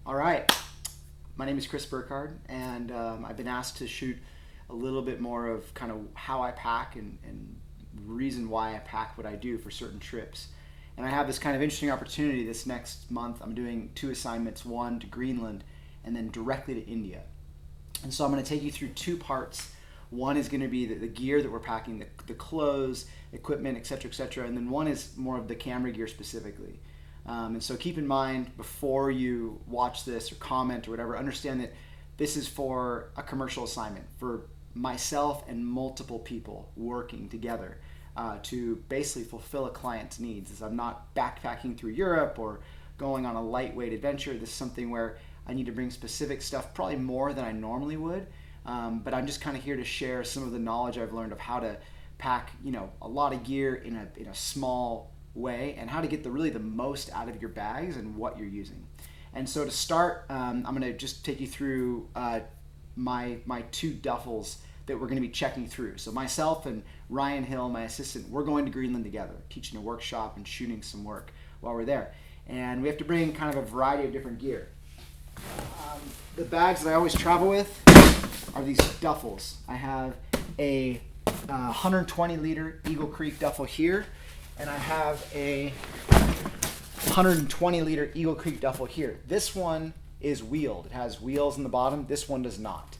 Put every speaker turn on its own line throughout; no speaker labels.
All right, my name is Chris Burkard, and I've been asked to shoot a little bit more of kind of how I pack and reason why I pack what I do for certain trips. And I have this kind of interesting opportunity this next month. I'm doing 2 assignments, one to Greenland and then directly to India. And so I'm going to take you through 2 parts. One is going to be the gear that we're packing, the clothes, equipment, etc., and then one is more of the camera gear specifically. And so keep in mind, before you watch this or comment or whatever, understand that this is for a commercial assignment for myself and multiple people working together to basically fulfill a client's needs. As I'm not backpacking through Europe or going on a lightweight adventure. This is something where I need to bring specific stuff, probably more than I normally would. But I'm just kind of here to share some of the knowledge I've learned of how to pack, a lot of gear in a small way, and how to get really the most out of your bags and what you're using. And so to start, I'm going to just take you through my 2 duffels that we're going to be checking through. So myself and Ryan Hill, my assistant, we're going to Greenland together, teaching a workshop and shooting some work while we're there. And we have to bring kind of a variety of different gear. The bags that I always travel with are these duffels. I have a 120 liter Eagle Creek duffel here, and I have a 120 liter Eagle Creek duffel here. This one is wheeled. It has wheels in the bottom. This one does not.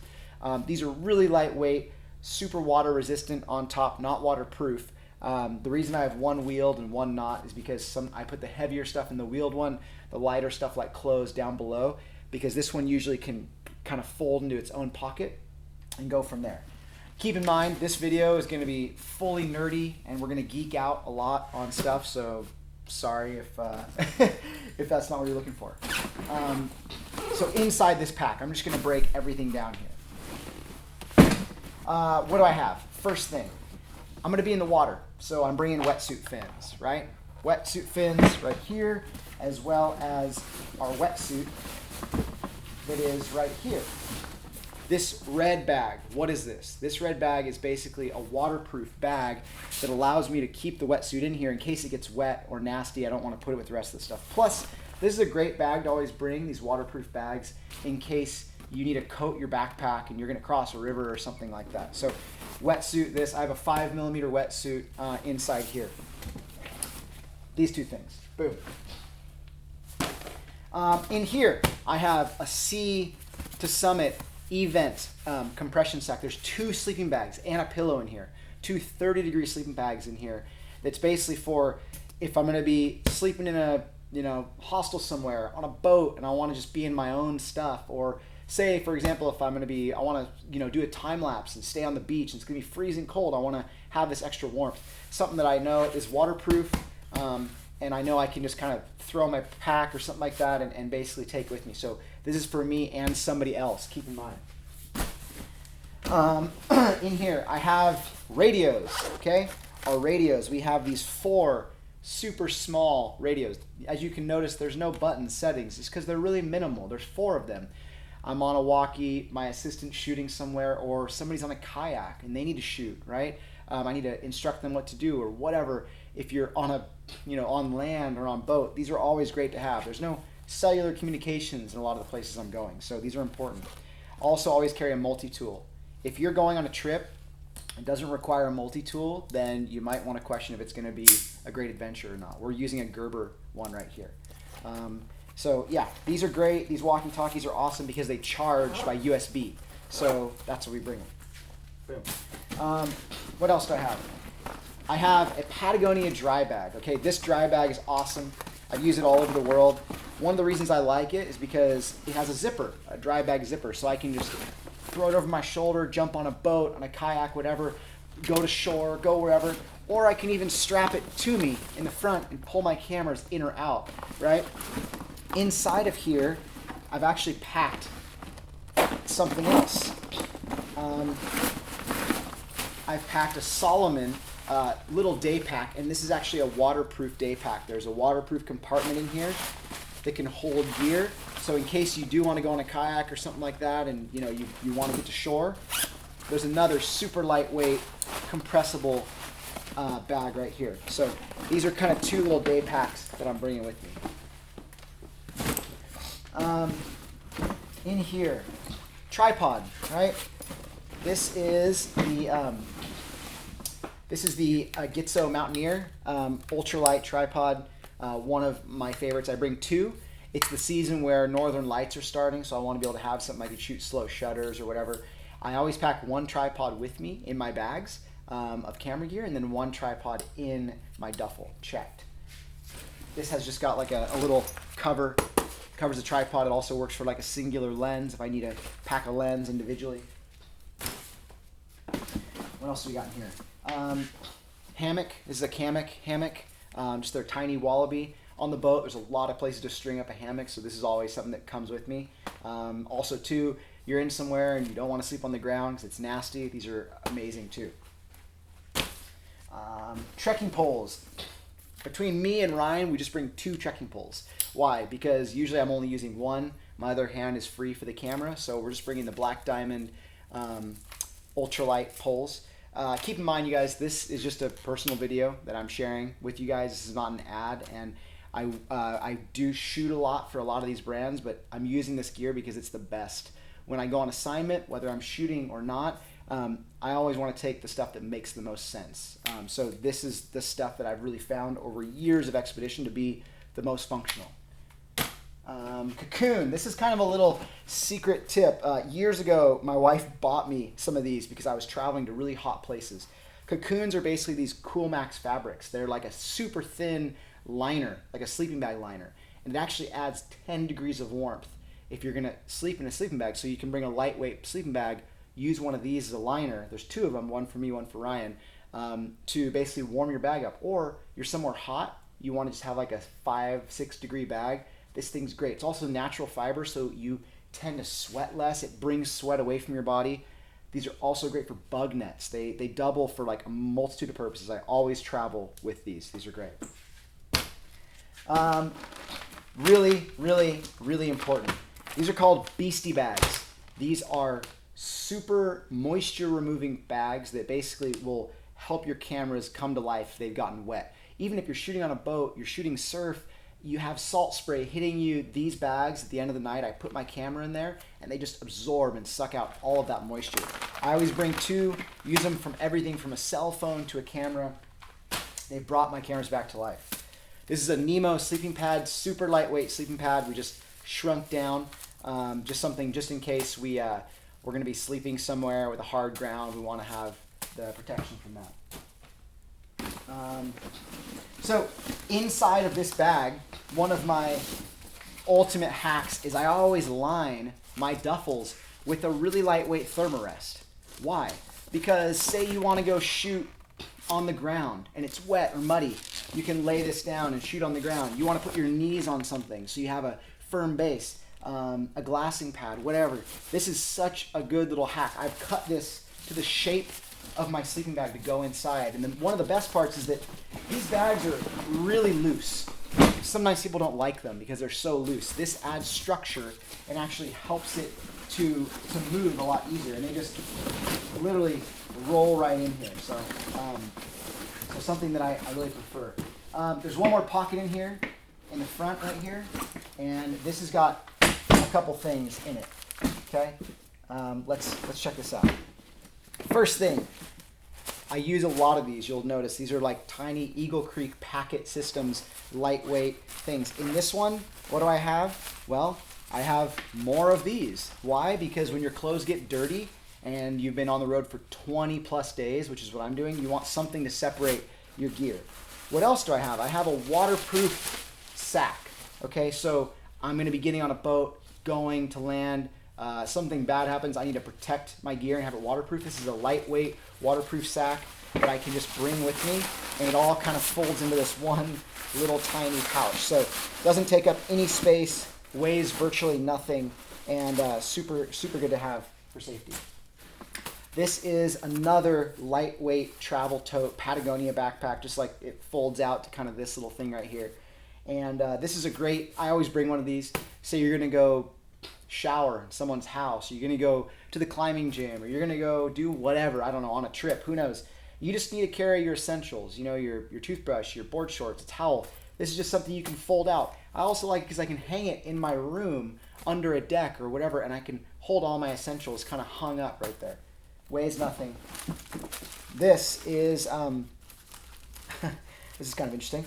These are really lightweight, super water resistant on top, not waterproof. The reason I have one wheeled and one not is because I put the heavier stuff in the wheeled one, the lighter stuff like clothes down below, because this one usually can kind of fold into its own pocket and go from there. Keep in mind, this video is going to be fully nerdy, and we're going to geek out a lot on stuff, so sorry if if that's not what you're looking for. So inside this pack, I'm just going to break everything down here. What do I have? First thing, I'm going to be in the water, so I'm bringing wetsuit fins, right? Wetsuit fins right here, as well as our wetsuit that is right here. This red bag, what is this? This red bag is basically a waterproof bag that allows me to keep the wetsuit in here in case it gets wet or nasty. I don't want to put it with the rest of the stuff. Plus, this is a great bag to always bring, these waterproof bags, in case you need to coat your backpack and you're going to cross a river or something like that. So wetsuit, I have a 5mm wetsuit inside here. These 2 things, boom. In here, I have a SeaToSummit event compression sack. There's 2 sleeping bags and a pillow in here. 2 30-degree sleeping bags in here. That's basically for if I'm going to be sleeping in a hostel somewhere on a boat and I want to just be in my own stuff, or say for example if I want to do a time lapse and stay on the beach and it's going to be freezing cold. I want to have this extra warmth. Something that I know is waterproof. And I know I can just kind of throw my pack or something like that and basically take with me. So this is for me and somebody else, keep in mind. In here, I have radios, okay? Our radios, we have these 4 super small radios. As you can notice, there's no button settings. It's because they're really minimal. There's 4 of them. I'm on a walkie, my assistant's shooting somewhere, or somebody's on a kayak and they need to shoot, right? I need to instruct them what to do or whatever. If you're on on land or on boat, these are always great to have. There's no cellular communications in a lot of the places I'm going, so these are important. Also, always carry a multi-tool. If you're going on a trip and doesn't require a multi-tool, then you might want to question if it's going to be a great adventure or not. We're using a Gerber one right here. So yeah, these are great. These walkie-talkies are awesome because they charge by USB. So that's what we bring them. Boom. What else do I have? I have a Patagonia Dry Bag. Okay, this dry bag is awesome. I use it all over the world. One of the reasons I like it is because it has a zipper, a dry bag zipper, so I can just throw it over my shoulder, jump on a boat, on a kayak, whatever, go to shore, go wherever, or I can even strap it to me in the front and pull my cameras in or out, right? Inside of here, I've actually packed something else. I've packed a Solomon little day pack, and this is actually a waterproof day pack. There's a waterproof compartment in here that can hold gear. So in case you do want to go on a kayak or something like that and you want to get to shore, there's another super lightweight compressible bag right here. So these are kind of 2 little day packs that I'm bringing with me. in here, tripod, right? This is the Gitzo Mountaineer ultralight tripod, one of my favorites. I bring two. It's the season where northern lights are starting, so I want to be able to have something I could shoot slow shutters or whatever. I always pack one tripod with me in my bags of camera gear, and then one tripod in my duffel, checked. This has just got like a little cover, covers the tripod. It also works for like a singular lens if I need to pack a lens individually. What else do we got in here? Hammok. This is a Kammok hammock, just their tiny Wallaby. On the boat, there's a lot of places to string up a hammock, so this is always something that comes with me. Also, too, you're in somewhere and you don't want to sleep on the ground because it's nasty. These are amazing, too. Trekking poles. Between me and Ryan, we just bring 2 trekking poles. Why? Because usually I'm only using one. My other hand is free for the camera, so we're just bringing the Black Diamond ultralight poles. Keep in mind, you guys, this is just a personal video that I'm sharing with you guys. This is not an ad, and I do shoot a lot for a lot of these brands, but I'm using this gear because it's the best. When I go on assignment, whether I'm shooting or not, I always want to take the stuff that makes the most sense. So this is the stuff that I've really found over years of expedition to be the most functional. Cocoon. This is kind of a little secret tip. Years ago, my wife bought me some of these because I was traveling to really hot places. Cocoons are basically these Cool Max fabrics. They're like a super thin liner, like a sleeping bag liner. And it actually adds 10 degrees of warmth if you're going to sleep in a sleeping bag. So you can bring a lightweight sleeping bag, use one of these as a liner. There's 2 of them, one for me, one for Ryan, to basically warm your bag up. Or you're somewhere hot, you want to just have like a 5-6 degree bag. This thing's great. It's also natural fiber, so you tend to sweat less. It brings sweat away from your body. These are also great for bug nets. They double for like a multitude of purposes. I always travel with these. These are great. Really, really, really important. These are called Bheestie Bags. These are super moisture removing bags that basically will help your cameras come to life if they've gotten wet. Even if you're shooting on a boat, you're shooting surf, you have salt spray hitting you, these bags at the end of the night, I put my camera in there and they just absorb and suck out all of that moisture. I always bring 2, use them from everything from a cell phone to a camera. They brought my cameras back to life. This is a Nemo Sleeping Pad, super lightweight sleeping pad. We just shrunk down, just something just in case we're going to be sleeping somewhere with a hard ground. We want to have the protection from that. So inside of this bag, one of my ultimate hacks is I always line my duffels with a really lightweight thermarest. Why? Because say you want to go shoot on the ground and it's wet or muddy, you can lay this down and shoot on the ground. You want to put your knees on something so you have a firm base, a glassing pad, whatever. This is such a good little hack. I've cut this to the shape of my sleeping bag to go inside. And then one of the best parts is that these bags are really loose. Sometimes people don't like them because they're so loose. This adds structure and actually helps it to move a lot easier. And they just literally roll right in here. So something that I really prefer. There's one more pocket in here, in the front right here. And this has got a couple things in it. Okay? Let's check this out. First thing, I use a lot of these. You'll notice these are like tiny Eagle Creek packet systems, lightweight things. In this one, what do I have? Well, I have more of these. Why? Because when your clothes get dirty and you've been on the road for 20 plus days, which is what I'm doing, you want something to separate your gear. What else do I have? I have a waterproof sack. Okay, so I'm going to be getting on a boat, going to land. Something bad happens, I need to protect my gear and have it waterproof. This is a lightweight waterproof sack that I can just bring with me, and it all kind of folds into this one little tiny pouch. So it doesn't take up any space, weighs virtually nothing, and super good to have for safety. This is another lightweight travel tote Patagonia backpack, just like it folds out to kind of this little thing right here. And this is a great, I always bring one of these. Say you're gonna go shower in someone's house, you're gonna go to the climbing gym, or you're gonna go do whatever, I don't know, on a trip, who knows. You just need to carry your essentials, you know, your toothbrush, your board shorts, a towel. This is just something you can fold out. I also like it because I can hang it in my room under a deck or whatever, and I can hold all my essentials kind of hung up right there. Weighs nothing. This is this is kind of interesting.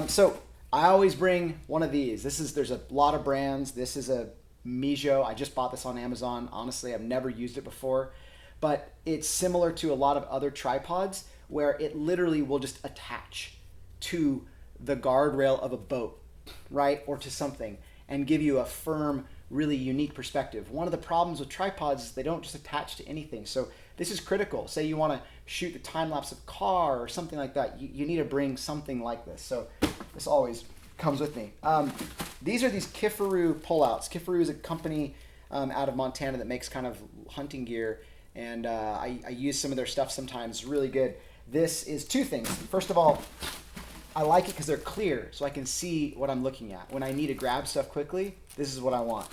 So I always bring one of these. There's a lot of brands. This is a Mijo. I just bought this on Amazon. Honestly, I've never used it before, but it's similar to a lot of other tripods where it literally will just attach to the guardrail of a boat, right? Or to something and give you a firm, really unique perspective. One of the problems with tripods is they don't just attach to anything. So this is critical. Say you want to shoot the time lapse of a car or something like that. You need to bring something like this. So this always comes with me. These are these Kifaru pullouts. Kifaru is a company out of Montana that makes kind of hunting gear, and I use some of their stuff sometimes. It's really good. This is two things. First of all, I like it because they're clear, so I can see what I'm looking at. When I need to grab stuff quickly, this is what I want.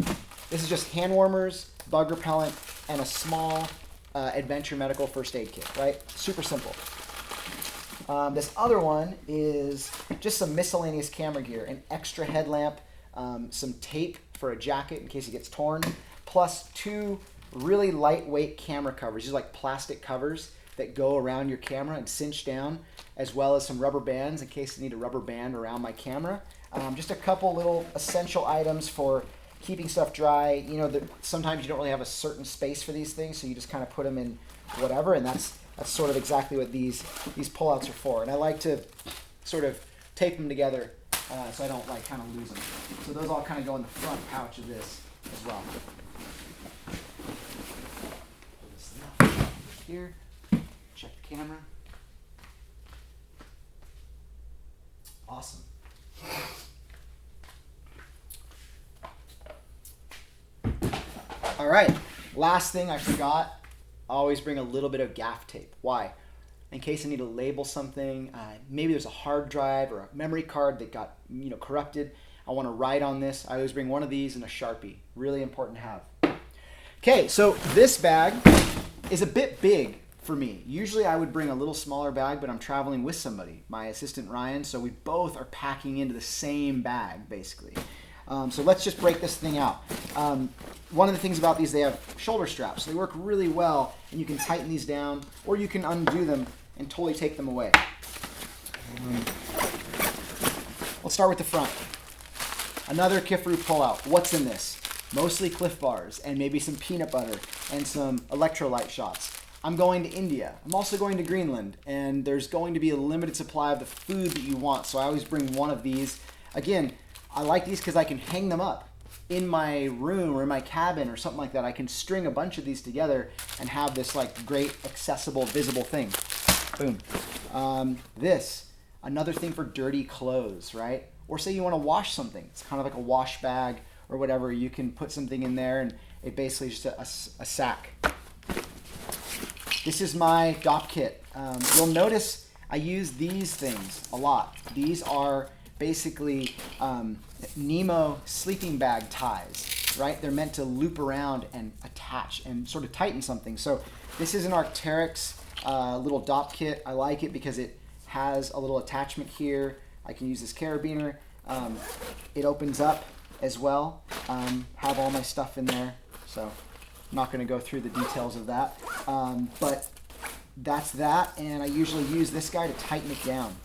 This is just hand warmers, bug repellent, and a small adventure medical first aid kit, right? Super simple. This other one is just some miscellaneous camera gear, an extra headlamp, some tape for a jacket in case it gets torn, plus two really lightweight camera covers. These are like plastic covers that go around your camera and cinch down, as well as some rubber bands in case I need a rubber band around my camera. Just a couple little essential items for keeping stuff dry. You know, sometimes you don't really have a certain space for these things, so you just kind of put them in whatever, and that's sort of exactly what these pullouts are for. And I like to sort of tape them together so I don't like kind of lose them. So those all kind of go in the front pouch of this as well. Here, check the camera. Awesome. All right, last thing I forgot, I always bring a little bit of gaff tape. Why? In case I need to label something, maybe there's a hard drive or a memory card that got corrupted. I want to write on this. I always bring one of these and a Sharpie. Really important to have. Okay, so this bag is a bit big for me. Usually I would bring a little smaller bag, but I'm traveling with somebody, my assistant Ryan, so we both are packing into the same bag, basically. So let's just break this thing out. One of the things about these, they have shoulder straps. They work really well, and you can tighten these down, or you can undo them and totally take them away. Let's start with the front. Another Kifaru pullout. What's in this? Mostly Cliff Bars, and maybe some peanut butter, and some electrolyte shots. I'm going to India. I'm also going to Greenland, and there's going to be a limited supply of the food that you want, so I always bring one of these. Again, I like these because I can hang them up in my room or in my cabin or something like that. I can string a bunch of these together and have this like great accessible, visible thing. Boom. This, another thing for dirty clothes, right? Or say you want to wash something. It's kind of like a wash bag or whatever. You can put something in there, and it basically is just a sack. This is my DOP kit. You'll notice I use these things a lot. These are basically Nemo Sleeping Bag ties, right? They're meant to loop around and attach and sort of tighten something. So this is an Arcteryx little DOP kit. I like it because it has a little attachment here. I can use this carabiner. It opens up as well. Have all my stuff in there. So I'm not going to go through the details of that. But that's that, and I usually use this guy to tighten it down.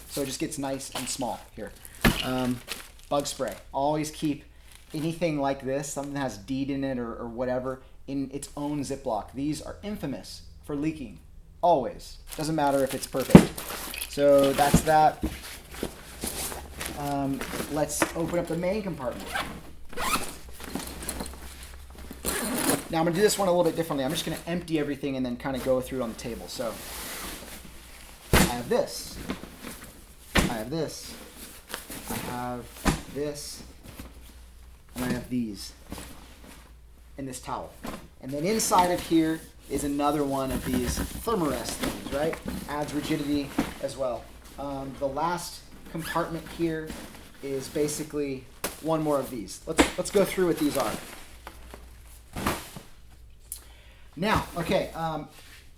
So it just gets nice and small here. Bug spray. Always keep anything like this, something that has DEET in it or whatever, in its own Ziploc. These are infamous for leaking. Always. Doesn't matter if it's perfect. So that's that. Let's open up the main compartment. Now I'm going to do this one a little bit differently. I'm just going to empty everything and then kind of go through it on the table. So I have this. I have this. I have this. And I have these. And this towel. And then inside of here is another one of these thermarest things, right? Adds rigidity as well. The last compartment here is basically one more of these. Let's go through what these are. Now, okay,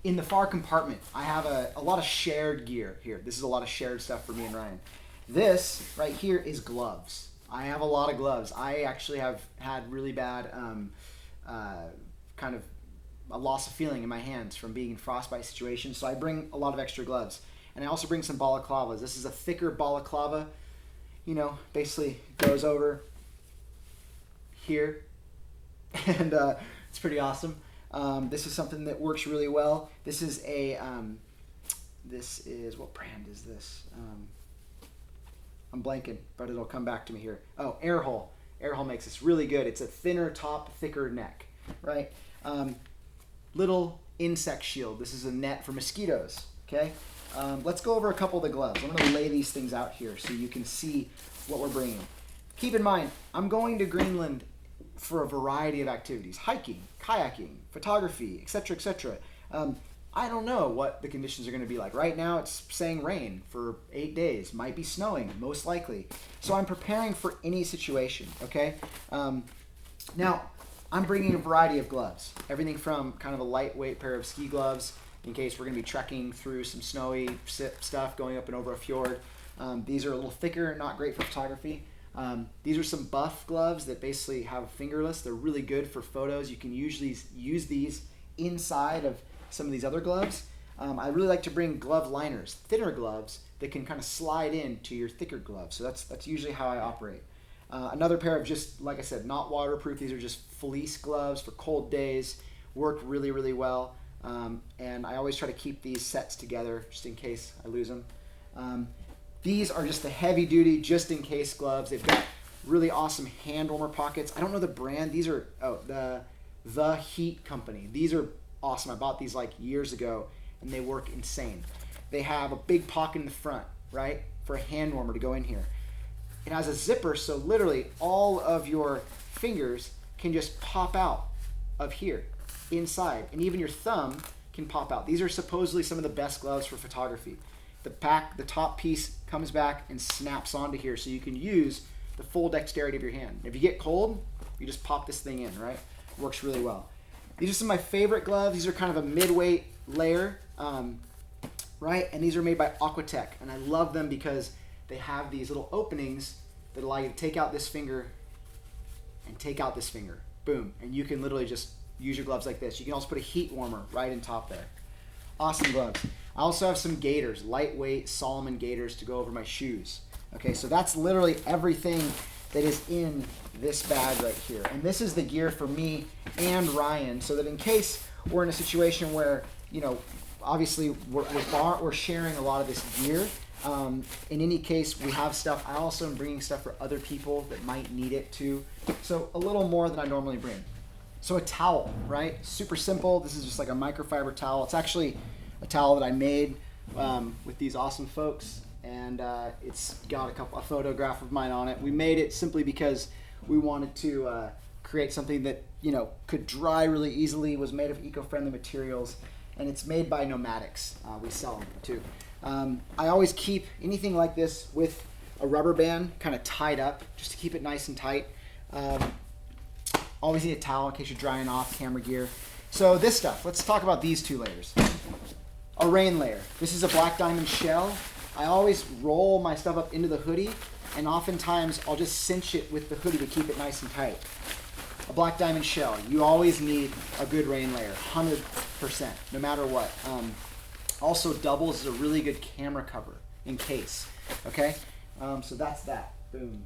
in the far compartment, I have a lot of shared gear here. This is a lot of shared stuff for me and Ryan. This right here is gloves. I have a lot of gloves. I actually have had really bad kind of a loss of feeling in my hands from being in frostbite situations, so I bring a lot of extra gloves. And I also bring some balaclavas. This is a thicker balaclava, you know, basically goes over here, and it's pretty awesome. This is something that works really well. This is a, what brand is this? I'm blanking, but it'll come back to me here. Oh, Airhole. Airhole makes this really good. It's a thinner top, thicker neck, right? Little insect shield. This is a net for mosquitoes, okay? Let's go over a couple of the gloves. I'm going to lay these things out here so you can see what we're bringing. Keep in mind, I'm going to Greenland for a variety of activities: hiking, kayaking, photography, etc., etc. I don't know what the conditions are going to be like. Right now it's saying rain for 8 days. Might be snowing, most likely. So I'm preparing for any situation, okay? Now, I'm bringing a variety of gloves. Everything from kind of a lightweight pair of ski gloves in case we're going to be trekking through some snowy stuff, going up and over a fjord. These are a little thicker, not great for photography. These are some buff gloves that basically have fingerless. They're really good for photos. You can usually use these inside of some of these other gloves. I really like to bring glove liners, thinner gloves that can kind of slide into your thicker gloves. So that's usually how I operate. Another pair of, just like I said, not waterproof. These are just fleece gloves for cold days. Work really, really well. And I always try to keep these sets together just in case I lose them. These are just the heavy duty, just in case gloves. They've got really awesome hand warmer pockets. I don't know the brand. These are the Heat Company. These are awesome. I bought these like years ago and they work insane. They have a big pocket in the front, right, for a hand warmer to go in here. It has a zipper, so literally all of your fingers can just pop out of here inside, and even your thumb can pop out. These are supposedly some of the best gloves for photography. The top piece comes back and snaps onto here, so you can use the full dexterity of your hand. If you get cold, you just pop this thing in, right? Works really well. These are some of my favorite gloves. These are kind of a mid-weight layer, right? And these are made by Aquatech, and I love them because they have these little openings that allow you to take out this finger and take out this finger. Boom. And you can literally just use your gloves like this. You can also put a heat warmer right in top there. Awesome gloves. I also have some gaiters, lightweight Solomon gaiters to go over my shoes. Okay, so that's literally everything that is in this bag right here. And this is the gear for me and Ryan, so that in case we're in a situation where, you know, obviously we're sharing a lot of this gear. In any case, we have stuff. I also am bringing stuff for other people that might need it too. So a little more than I normally bring. So a towel, right? Super simple. This is just like a microfiber towel. It's actually a towel that I made with these awesome folks, and it's got a photograph of mine on it. We made it simply because we wanted to create something that, you know, could dry really easily, was made of eco-friendly materials, and it's made by Nomadix. We sell them too. I always keep anything like this with a rubber band kind of tied up just to keep it nice and tight. Always need a towel in case you're drying off camera gear. So this stuff, let's talk about these two layers. A rain layer. This is a black diamond shell. I always roll my stuff up into the hoodie, and oftentimes I'll just cinch it with the hoodie to keep it nice and tight. A black diamond shell. You always need a good rain layer, 100%, no matter what. Also doubles as a really good camera cover in case, okay? So that's that, boom.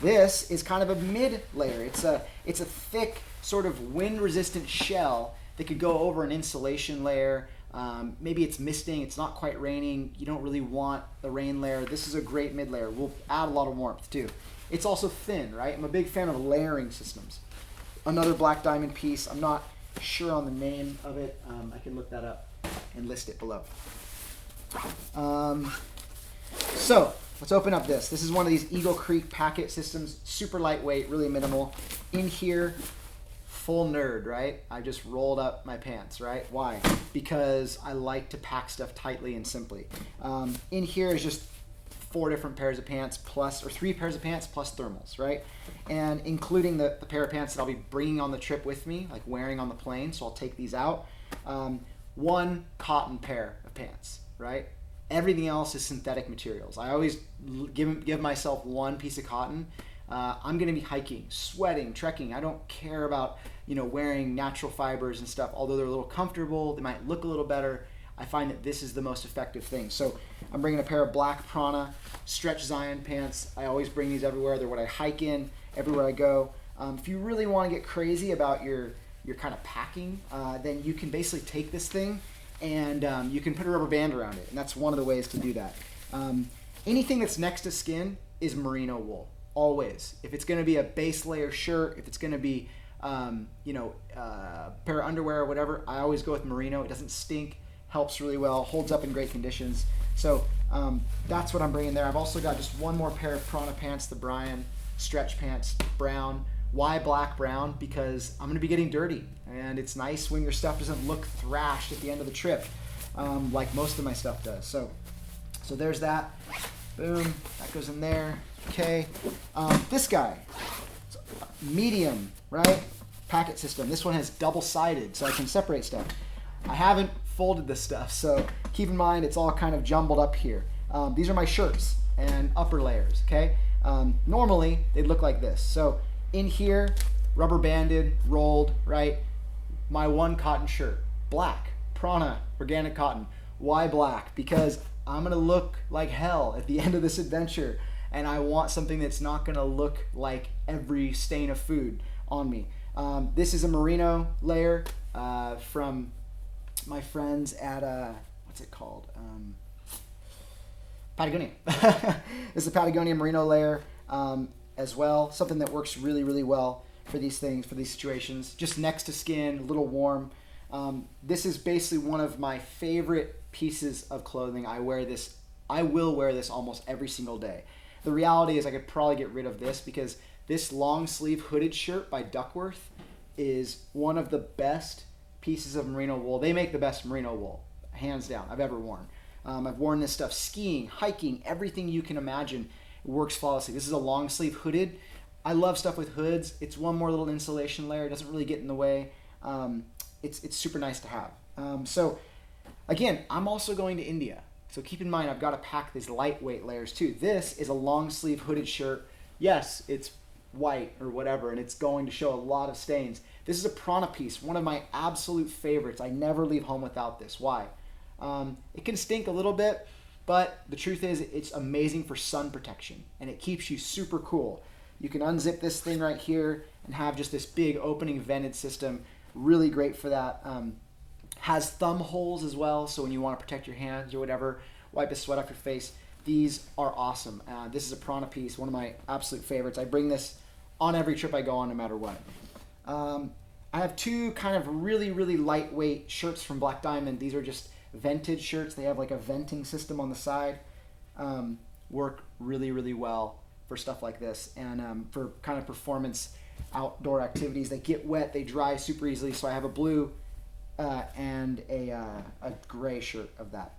This is kind of a mid layer. It's a thick sort of wind resistant shell that could go over an insulation layer. Maybe it's misting, it's not quite raining, you don't really want the rain layer. This is a great mid layer. Will add a lot of warmth too. It's also thin, right? I'm a big fan of layering systems. Another black diamond piece. I'm not sure on the name of it. I can look that up and list it below. So let's open up this. This is one of these Eagle Creek packet systems, super lightweight, really minimal. In here, full nerd, right? I just rolled up my pants, right? Why? Because I like to pack stuff tightly and simply. In here is just 4 different pairs of pants plus, or 3 pairs of pants plus thermals, right? And including the pair of pants that I'll be bringing on the trip with me, like wearing on the plane, so I'll take these out. One cotton pair of pants, right? Everything else is synthetic materials. I always give myself one piece of cotton. I'm going to be hiking, sweating, trekking. I don't care about, you know, wearing natural fibers and stuff. Although they're a little comfortable, they might look a little better. I find that this is the most effective thing. So I'm bringing a pair of black Prana stretch Zion pants. I always bring these everywhere. They're what I hike in everywhere I go. If you really want to get crazy about your kind of packing, then you can basically take this thing and you can put a rubber band around it. And that's one of the ways to do that. Anything that's next to skin is merino wool, always. If it's going to be a base layer shirt, if it's going to be you know, a pair of underwear or whatever, I always go with merino. It doesn't stink, helps really well, holds up in great conditions. So that's what I'm bringing there. I've also got just one more pair of Prana pants, the Brian stretch pants, brown. Why black brown? Because I'm going to be getting dirty, and it's nice when your stuff doesn't look thrashed at the end of the trip, like most of my stuff does. So there's that. Boom, that goes in there. Okay, this guy, medium, right? Packet system. This one has double-sided, so I can separate stuff. I haven't folded this stuff, so keep in mind it's all kind of jumbled up here. These are my shirts and upper layers. Okay, normally they'd look like this. So in here, rubber banded, rolled, right? My one cotton shirt, black, Prana, organic cotton. Why black? Because I'm gonna look like hell at the end of this adventure, and I want something that's not gonna look like every stain of food on me. This is a merino layer from my friends at, what's it called? Patagonia. This is a Patagonia merino layer. As well, something that works really, really well for these things, for these situations. Just next to skin, a little warm. This is basically one of my favorite pieces of clothing. I will wear this almost every single day. The reality is I could probably get rid of this because this long sleeve hooded shirt by Duckworth is one of the best pieces of merino wool. They make the best merino wool, hands down, I've ever worn. I've worn this stuff skiing, hiking, everything you can imagine. It works flawlessly. This is a long sleeve hooded. I love stuff with hoods. It's one more little insulation layer. It doesn't really get in the way. It's super nice to have. So again, I'm also going to India. So keep in mind, I've got to pack these lightweight layers too. This is a long sleeve hooded shirt. Yes, it's white or whatever, and it's going to show a lot of stains. This is a Prana piece, one of my absolute favorites. I never leave home without this. Why? It can stink a little bit, but the truth is it's amazing for sun protection, and it keeps you super cool. You can unzip this thing right here and have just this big opening vented system. Really great for that. Has thumb holes as well, so when you want to protect your hands or whatever, wipe the sweat off your face. These are awesome. This is a Prana piece, one of my absolute favorites. I bring this on every trip I go on no matter what. I have two kind of really, really lightweight shirts from Black Diamond. These are just vented shirts. They have like a venting system on the side. Work really, really well for stuff like this, and for kind of performance outdoor activities. They get wet, they dry super easily, so I have a blue and a gray shirt of that.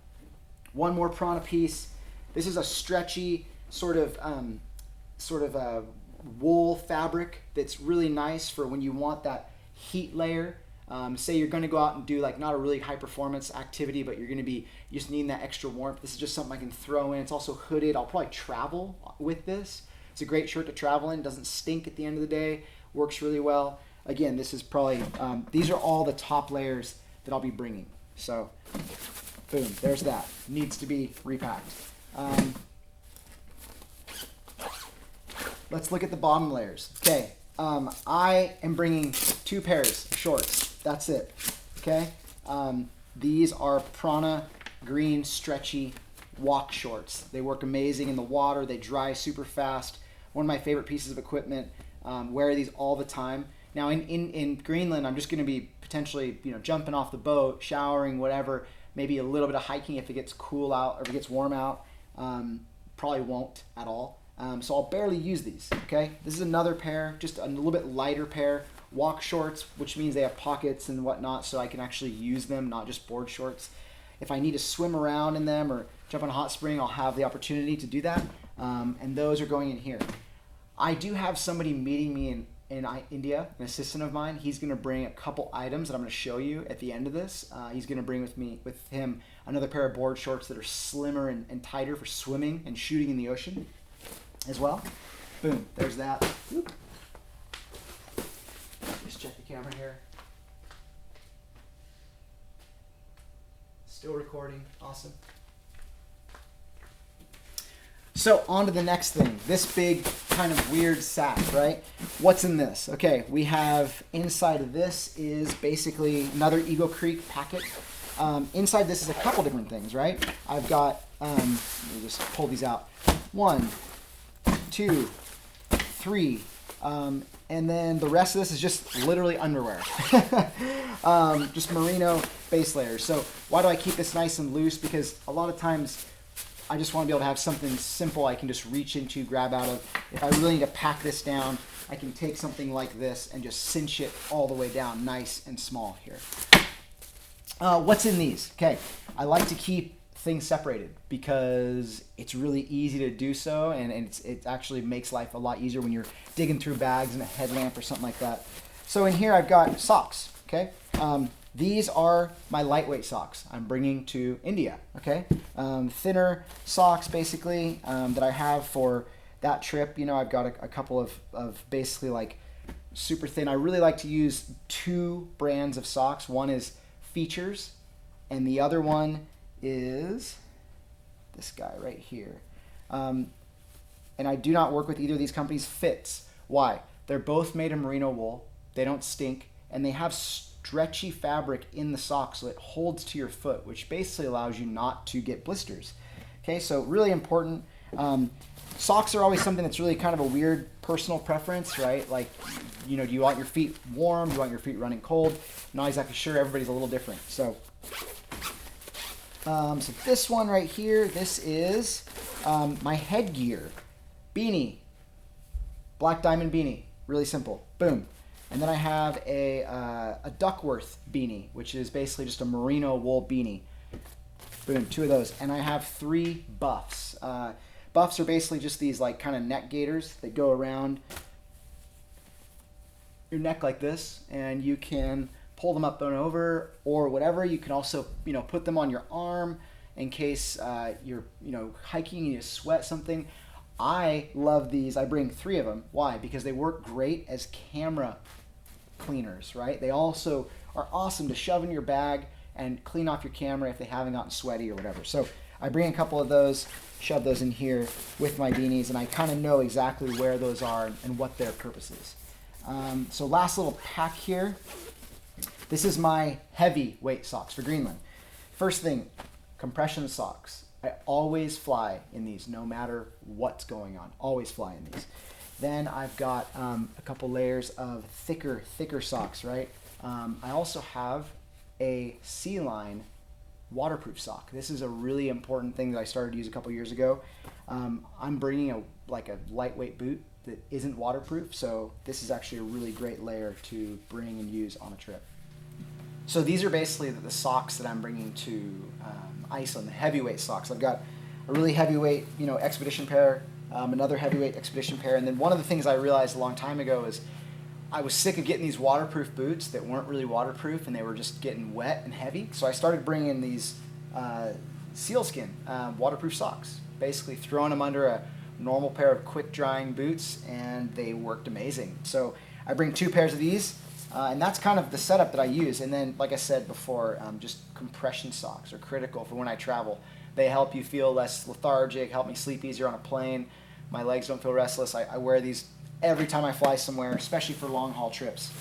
One more Prana piece. This is a stretchy sort of wool fabric that's really nice for when you want that heat layer. Say you're going to go out and do like not a really high performance activity, but you're going to be just needing that extra warmth. This is just something I can throw in. It's also hooded. I'll probably travel with this. It's a great shirt to travel in. Doesn't stink at the end of the day. Works really well. Again, this is probably, these are all the top layers that I'll be bringing. So, boom, there's that. Needs to be repacked. Let's look at the bottom layers. Okay, I am bringing 2 pairs of shorts. That's it. Okay, these are Prana green stretchy walk shorts. They work amazing in the water. They dry super fast. One of my favorite pieces of equipment. Wear these all the time. Now in Greenland, I'm just going to be potentially jumping off the boat, showering, whatever. Maybe a little bit of hiking if it gets cool out or if it gets warm out. Probably won't at all. So I'll barely use these. Okay, this is another pair, just a little bit lighter pair. Walk shorts, which means they have pockets and whatnot, so I can actually use them, not just board shorts. If I need to swim around in them or jump in a hot spring, I'll have the opportunity to do that. And those are going in here. I do have somebody meeting me in India, an assistant of mine. He's going to bring a couple items that I'm going to show you at the end of this. He's going to bring with him another pair of board shorts that are slimmer and tighter for swimming and shooting in the ocean as well. Boom, there's that. Whoop. Just check the camera here. Still recording, awesome. So on to the next thing, this big kind of weird sack, right? What's in this? Okay, we have inside of this is basically another Eagle Creek packet. Inside this is a couple different things, right? I've got, let me just pull these out. 1, 2, 3, and then the rest of this is just literally underwear. Just merino base layers. So why do I keep this nice and loose? Because a lot of times I just want to be able to have something simple I can just reach into, grab out of. If I really need to pack this down, I can take something like this and just cinch it all the way down nice and small here. What's in these? Okay, I like to keep things separated because it's really easy to do so, and it actually makes life a lot easier when you're digging through bags and a headlamp or something like that. So in here I've got socks, okay? These are my lightweight socks I'm bringing to India, okay? Thinner socks, basically, that I have for that trip. You know, I've got a couple of basically like super thin. I really like to use 2 brands of socks. One is Features, and the other one is this guy right here. And I do not work with either of these companies. Fits. Why? They're both made of merino wool. They don't stink, and they have stretchy fabric in the sock so it holds to your foot, which basically allows you not to get blisters. Okay, so really important. Socks are always something that's really kind of a weird personal preference, right? Like, you know, do you want your feet warm? Do you want your feet running cold? I'm not exactly sure. Everybody's a little different. So, so this one right here, this is my headgear. Beanie. Black diamond beanie. Really simple. Boom. And then I have a Duckworth beanie, which is basically just a merino wool beanie. Boom, 2 of those. And I have 3 buffs. Buffs are basically just these like kind of neck gaiters that go around your neck like this, and you can pull them up and over or whatever. You can also, you know, put them on your arm in case you're, you know, hiking and you sweat something. I love these. I bring 3 of them. Why? Because they work great as camera cleaners, right? They also are awesome to shove in your bag and clean off your camera if they haven't gotten sweaty or whatever. So I bring a couple of those, shove those in here with my beanies, and I kind of know exactly where those are and what their purpose is. So last little pack here. This is my heavyweight socks for Greenland. First thing, compression socks. I always fly in these, no matter what's going on. Always fly in these. Then I've got a couple layers of thicker socks, right? I also have a Sea Line waterproof sock. This is a really important thing that I started to use a couple years ago. I'm bringing a lightweight boot that isn't waterproof, so this is actually a really great layer to bring and use on a trip. So these are basically the socks that I'm bringing to Iceland, the heavyweight socks. I've got a really heavyweight, you know, expedition pair, another heavyweight expedition pair, and then one of the things I realized a long time ago is I was sick of getting these waterproof boots that weren't really waterproof and they were just getting wet and heavy. So I started bringing these sealskin waterproof socks, basically throwing them under a normal pair of quick drying boots, and they worked amazing. So I bring 2 pairs of these, and that's kind of the setup that I use. And then, like I said before, just compression socks are critical for when I travel. They help you feel less lethargic, help me sleep easier on a plane. My legs don't feel restless. I wear these every time I fly somewhere, especially for long haul trips.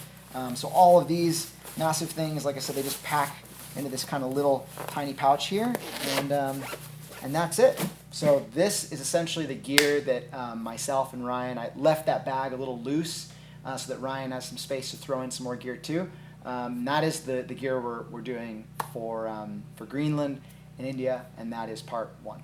So all of these massive things, like I said, they just pack into this kind of little tiny pouch here, and that's it. So this is essentially the gear that myself and Ryan, I left that bag a little loose so that Ryan has some space to throw in some more gear too. That is the gear we're doing for Greenland in India, and that is part 1.